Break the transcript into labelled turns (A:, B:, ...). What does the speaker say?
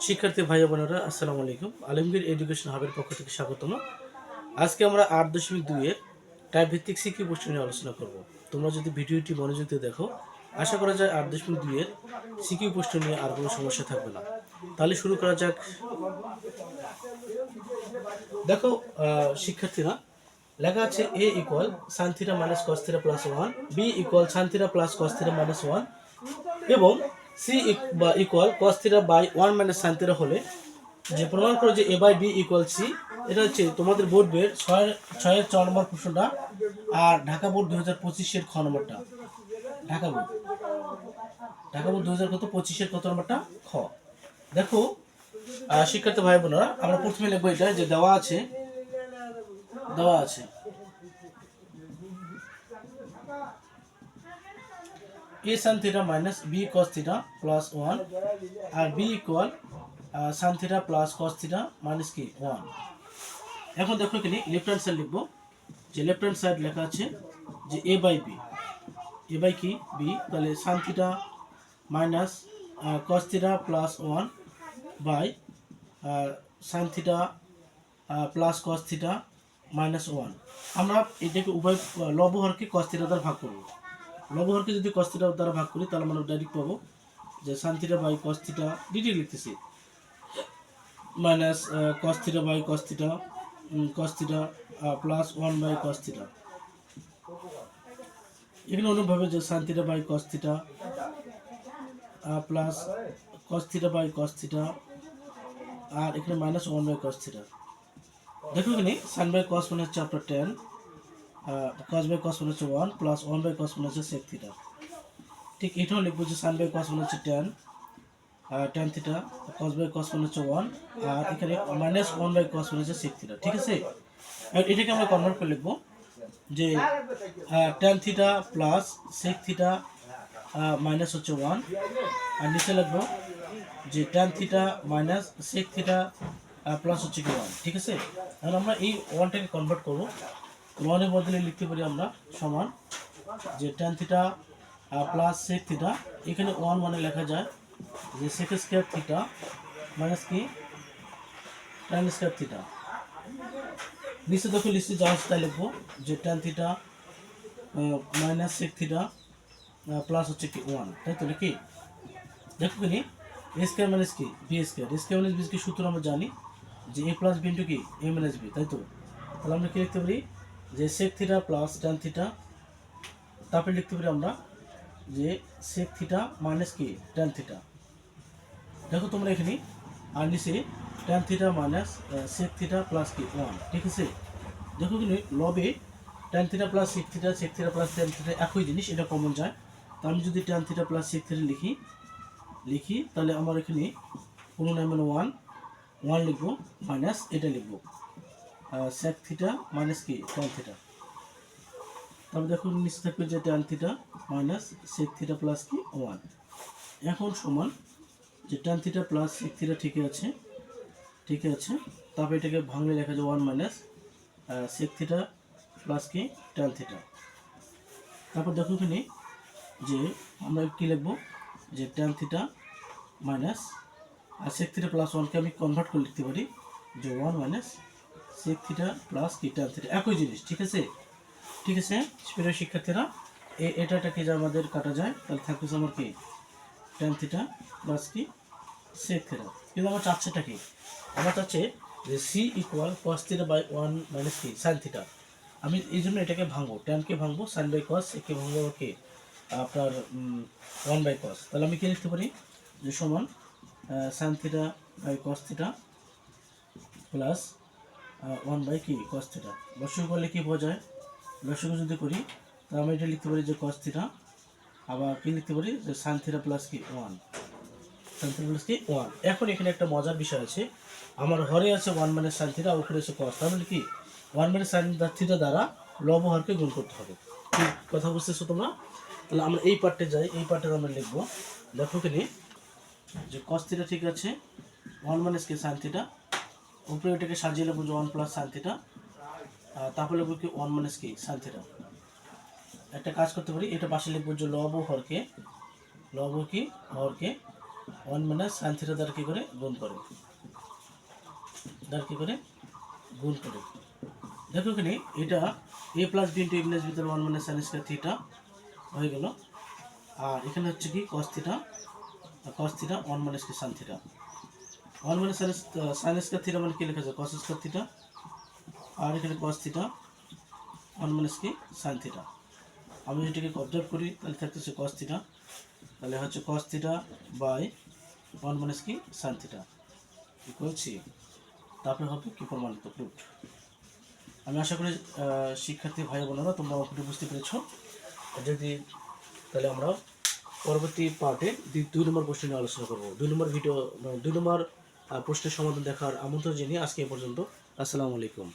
A: শিক্ষার্থী ভাই বোনেরা আসসালামু আলাইকুম। আলমগীর এডুকেশন হাবের পক্ষ থেকে স্বাগতম। আজকে আমরা 8.2 এর টাইপ ভিত্তিক সিকিউ প্রশ্ন নিয়ে আলোচনা করব। তোমরা যদি ভিডিওটি মনোযোগ দিয়ে দেখো, আশা করা যায় 8.2 এর সিকিউ প্রশ্ন নিয়ে আর কোনো সমস্যা থাকবে না। তাহলে শুরু করা যাক। দেখো শিক্ষার্থীরা, লেখা আছে a equal sine theta minus cos theta plus 1, b equal sine theta plus cos theta minus 1 এবং c equal cos theta by 1 minus sine theta হলে যে প্রমাণ করো যে a by b equal c। এটা হচ্ছে তোমাদের বোর্ড বের 6-এর 4 নম্বর প্রশ্নটা, আর ঢাকা বোর্ড 2025-এর খ নম্বরটা। ঢাকা বোর্ড 2025-এর কত নম্বরটা? খ। দেখো শিক্ষার্থী ভাই বোনেরা, আমরা প্রথমে লিখবো এটা যে দেওয়া আছে a sin theta minus b cos theta plus 1 আর b equal sin theta plus cos theta minus কি 1। এখন দেখো এখানে লেফট হ্যান্ড সাইড লিখবো, যে লেফট হ্যান্ড সাইড লেখা আছে যে a by b, a by কি b, তাহলে sin theta minus cos theta plus 1 by sin theta plus cos theta minus 1। আমরা এটাকে উভয় লবহরকে cos theta দ্বারা ভাগ করব। লবহরকে যদি cos theta দ্বারা ভাগ করি তাহলে আমরা ডাইরেক্ট পাবো যে sin theta by cos theta d t লিখতেছি minus cos theta by cos theta plus 1 by cos theta। এখানে অনুভবে যে sin theta by cos theta plus cos theta by cos theta আর এখানে মাইনাস 1 বাই cos theta। দেখো এখানে sin by cos মানে হচ্ছে আপনার 10, cos বাই cos মানে হচ্ছে 1 প্লাস 1 বাই cos মানে হচ্ছে sec theta। ঠিক এটাও লিখবো যে sin বাই cos মানে হচ্ছে 10 tan theta, cos by cos মানে হচ্ছে 1 আর এখানে মাইনাস 1 বাই cos মানে হচ্ছে sec theta। ঠিক আছে, আর এটাকে আমরা কনভার্ট করে লিখবো যে tan theta plus sec theta minus হচ্ছে 1 আর নিচে লিখবো যে tan theta minus sec theta plus হচ্ছে কি 1। ঠিক আছে, এখন আমরা এই 1টাকে কনভার্ট করবো। 1 এর বদলে লিখতে পারি আমরা সমান যে tan theta plus sec theta, এখানে 1 মানে লেখা যায় যে sec স্কয়ার থিটা মাইনাস কি tan স্কয়ার থিটা। নিচে দেখো লিখছি যা আছে তাই লিখবো যে tan theta minus sec theta plus হচ্ছে কি 1, তাই তো নাকি? দেখো এখানে a স্কয়ার মাইনাস কি b square, a square minus b square সূত্র আমরা জানি যে a প্লাস b ইন্টু কি a মাইনাস b, তাই তো? তাহলে আমরা কি লিখতে পারি যে sec theta plus tan theta, তারপরে লিখতে পারি আমরা যে sec theta মাইনাস কি tan theta। দেখো তোমরা এখানে আর নিচে tan theta minus sec theta plus কি 1। ঠিক আছে, দেখো এখানে লবে tan theta plus sec theta plus tan theta একই জিনিস, এটা কমন যায়। তো আমি যদি tan theta plus sec theta লিখি তাহলে আমার এখানে কোনো নাই মানে 1 লিখবো মাইনাস এটা লিখবো sec theta মাইনাস কি tan theta। তারপর দেখো নিচে থাকবে যে tan theta minus sec theta plus কি 1। এখন সমান যে tan theta plus sec theta ঠিকই আছে। তারপর এটাকে ভাঙলে লেখা যায় 1 মাইনাস sec theta প্লাস কি tan theta। তারপর দেখো এখানে যে আমরা কি লিখবো যে tan theta minus sec theta plus 1কে আমি কনভার্ট করে লিখতে পারি যে 1 মাইনাস sec theta প্লাস কি tan theta, একই জিনিস। ঠিক আছে, প্রিয় শিক্ষার্থীরা, এটাকে যে আমাদের কাটা যায় তাহলে থাকবে আমার কি tan theta প্লাস কি sec theta। কিন্তু আমার চাচ্ছেটা কি, আমার চাচ্ছে যে c equal cos theta by 1 minus কি sin theta। আমি এই জন্য এটাকে ভাঙবো, ট্যানকে ভাঙবো, sin বাই cos একে ভাঙবো কি আপনার 1 বাই cos। তাহলে আমি কি লিখতে পারি যে সমান sin theta by cos theta plus 1 by কি cos theta। লসাগু করলে কি পাওয়া যায়? লসাগু যদি করি তাহলে আমি এটা লিখতে পারি যে cos theta, আবার কি লিখতে পারি যে sin theta প্লাস কি 1, sin theta প্লাস কি 1। এখন এখানে একটা মজার বিষয় আছে, আমার হরে আছে 1 মাইনাস sin theta, উপরে আছে cos, তার মানে কি 1 মাইনাস sin theta দ্বারা লবহরকে গুণ করতে হবে। কি কথা বুঝতেছো তোমরা? তাহলে আমরা এই পার্টে যাই, এই পার্টে আমরা লিখবো, দেখো এখানে যে cos theta ঠিক আছে 1 মাইনাস কি sin theta, উপরে এটাকে সাজিয়ে লিখবো যে 1 প্লাস sin theta, তারপরে লিখবো কি 1 মাইনাস কি sin theta। একটা কাজ করতে পারি, এটা পাশে লিখবো যে লব হরকে লব কি হরকে 1 মাইনাস সাইন থিটা দ্বারা কী করে গুণ করে, গুণ করে। দেখো এখানে এটা এ প্লাস বি ইন্টু এ মাইনাস ভিতরে 1 মাইনাস সাইন স্কয়ার থিটা হয়ে গেল। আর এখানে হচ্ছে কি কস থিটা 1 মাইনাস কি sine theta, 1 minus sine square theta মানে কি লেখা যায় কস স্কয়ার থিটা, আর এখানে কস থিটা 1 মাইনাস কি সাইন থিটা। আমি এটাকে অবজার্ভ করি তাহলে থাকতেছে কস থিটা, তাহলে হচ্ছে কস থিটা বাই 1 মাইনাস কি সাইন থিটা ইকুয়াল সি। তারপরে হবে কি প্রমাণিত প্রুফ। আমি আশা করি শিক্ষার্থী ভাই বোনেরা তোমরা অঙ্কটি বুঝতে পেরেছ। যদি তাহলে আমরা পরবর্তী পার্টে 2 নম্বর প্রশ্ন নিয়ে আলোচনা করব। 2 নম্বর ভিডিও 2 নম্বর প্রশ্নের সমাধান দেখার আমন্ত্রণ জানিয়ে আজকে এ পর্যন্ত। আসসালামু আলাইকুম।